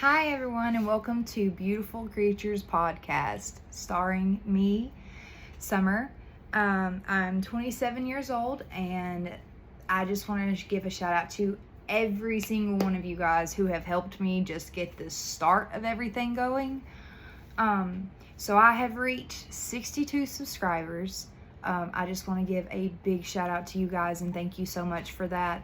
Hi, everyone, and welcome to Beautiful Creatures Podcast, starring me, Summer. I'm 27 years old, and I just wanted to give a shout out to every single one of you guys who have helped me just get the start of everything going. So I have reached 62 subscribers. I just want to give a big shout out to you guys and thank you so much for that.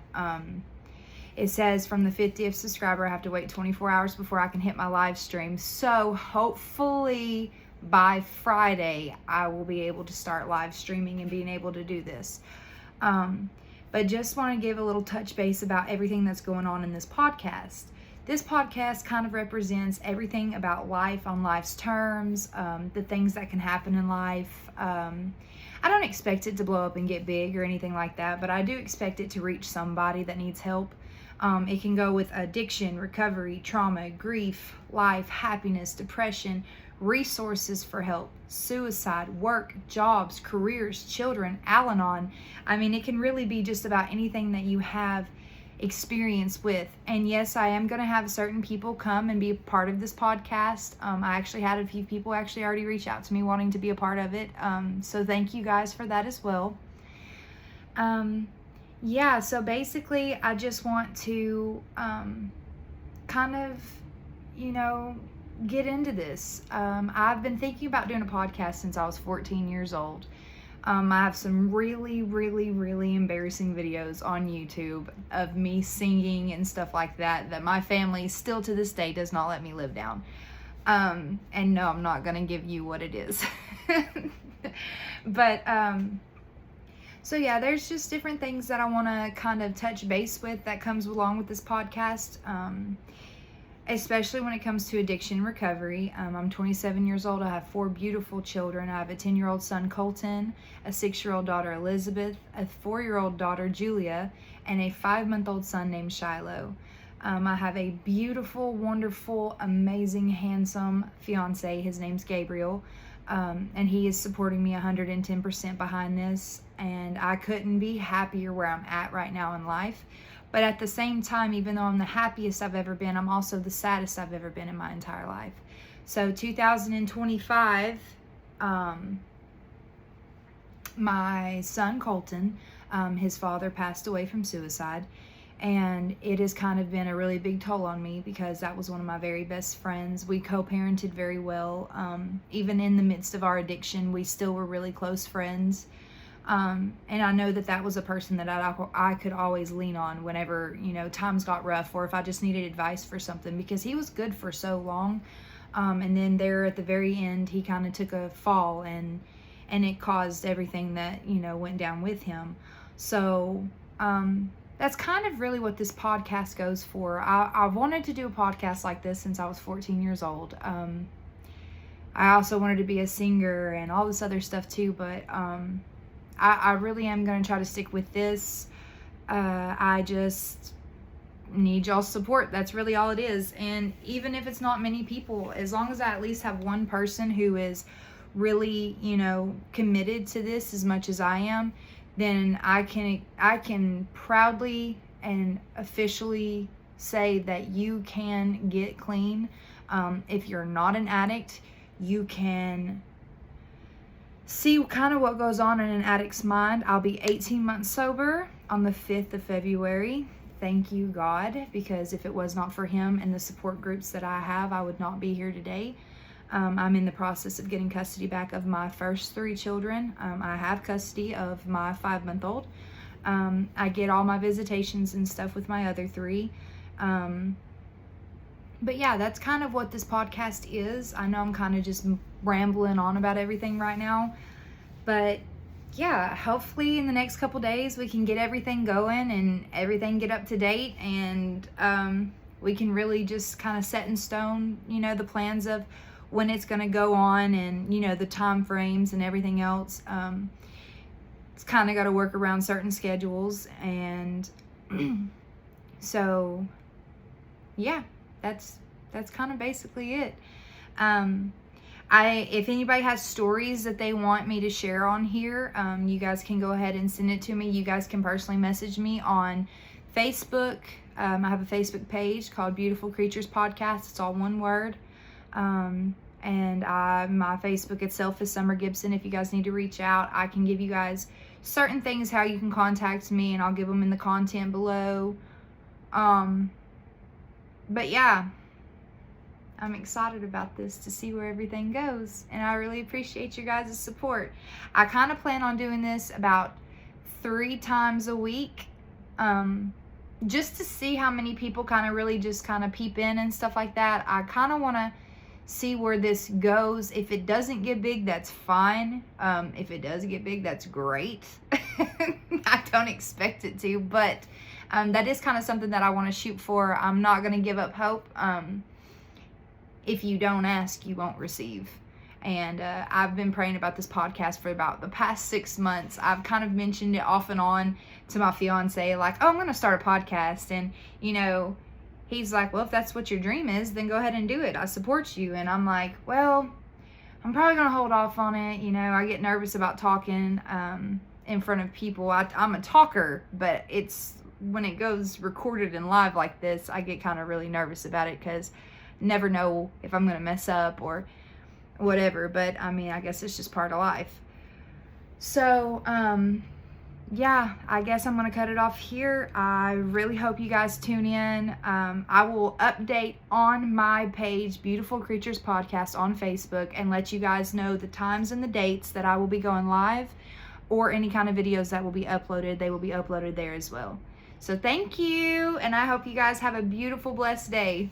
It says from the 50th subscriber, I have to wait 24 hours before I can hit my live stream. So hopefully by Friday, I will be able to start live streaming and being able to do this. But just want to give a little touch base about everything that's going on in this podcast. This podcast kind of represents everything about life on life's terms, the things that can happen in life. I don't expect it to blow up and get big or anything like that, but I do expect it to reach somebody that needs help. It can go with addiction, recovery, trauma, grief, life, happiness, depression, resources for help, suicide, work, jobs, careers, children, Al-Anon. I mean, it can really be just about anything that you have experience with. And yes, I am going to have certain people come and be a part of this podcast. I actually had a few people actually already reach out to me wanting to be a part of it. So thank you guys for that as well. Yeah, so basically I just want to kind of, get into this. I've been thinking about doing a podcast since I was 14 years old. I have some really, really, really embarrassing videos on YouTube of me singing and stuff like that my family still to this day does not let me live down. And no, I'm not going to give you what it is. But, so yeah, there's just different things that I want to kind of touch base with that comes along with this podcast. Especially when it comes to addiction and recovery. I'm 27 years old. I have 4 beautiful children. I have a 10-year-old son, Colton, a 6-year-old daughter, Elizabeth, a 4-year-old daughter, Julia, and a 5-month-old son named Shiloh. I have a beautiful, wonderful, amazing, handsome fiance. His name's Gabriel. And he is supporting me 110% behind this. And I couldn't be happier where I'm at right now in life. But at the same time, even though I'm the happiest I've ever been, I'm also the saddest I've ever been in my entire life. So 2025, my son Colton, his father passed away from suicide. And it has kind of been a really big toll on me because that was one of my very best friends. We co-parented very well. Even in the midst of our addiction, we still were really close friends. And I know that was a person that I could always lean on whenever, times got rough or if I just needed advice for something because he was good for so long. And then there at the very end, he kind of took a fall and it caused everything that, went down with him. So, that's kind of really what this podcast goes for. I wanted to do a podcast like this since I was 14 years old. I also wanted to be a singer and all this other stuff too, but, I really am going to try to stick with this. I just need y'all's support. That's really all it is. And even if it's not many people, as long as I at least have one person who is really, committed to this as much as I am, then I can proudly and officially say that you can get clean. If you're not an addict, you can see kind of what goes on in an addict's mind. I'll be 18 months sober on the 5th of February. Thank you, God, because if it was not for him and the support groups that I have, I would not be here today. I'm in the process of getting custody back of my first 3 children. I have custody of my 5-month-old. I get all my visitations and stuff with my other 3. But yeah, that's kind of what this podcast is. I know I'm kind of just rambling on about everything right now. But yeah, hopefully in the next couple days we can get everything going and everything get up to date. And we can really just kind of set in stone, the plans of when it's going to go on and, the time frames and everything else. It's kind of got to work around certain schedules. And so, yeah. That's kind of basically it. If anybody has stories that they want me to share on here, you guys can go ahead and send it to me. You guys can personally message me on Facebook, I have a Facebook page called Beautiful Creatures Podcast. It's all one word. And my Facebook itself is Summer Gibson. If you guys need to reach out, I can give you guys certain things how you can contact me, and I'll give them in the content below. But yeah, I'm excited about this to see where everything goes, and I really appreciate you guys' support. I kind of plan on doing this about 3 times a week, just to see how many people kind of really just kind of peep in and stuff like that. I kind of want to see where this goes. If it doesn't get big, that's fine. If it does get big, that's great. I don't expect it to, but that is kind of something that I want to shoot for. I'm not going to give up hope. If you don't ask, you won't receive. And I've been praying about this podcast for about the past 6 months. I've kind of mentioned it off and on to my fiance, like, oh, I'm going to start a podcast. And, you know, he's like, well, if that's what your dream is, then go ahead and do it. I support you. And I'm like, well, I'm probably going to hold off on it. You know, I get nervous about talking in front of people. I'm a talker, but it's when it goes recorded and live like this, I get kind of really nervous about it because never know if I'm going to mess up or whatever. But I mean, I guess it's just part of life. So, yeah, I guess I'm going to cut it off here. I really hope you guys tune in. I will update on my page, Beautiful Creatures Podcast, on Facebook, and let you guys know the times and the dates that I will be going live, or any kind of videos that will be uploaded. They will be uploaded there as well. So thank you, and I hope you guys have a beautiful, blessed day.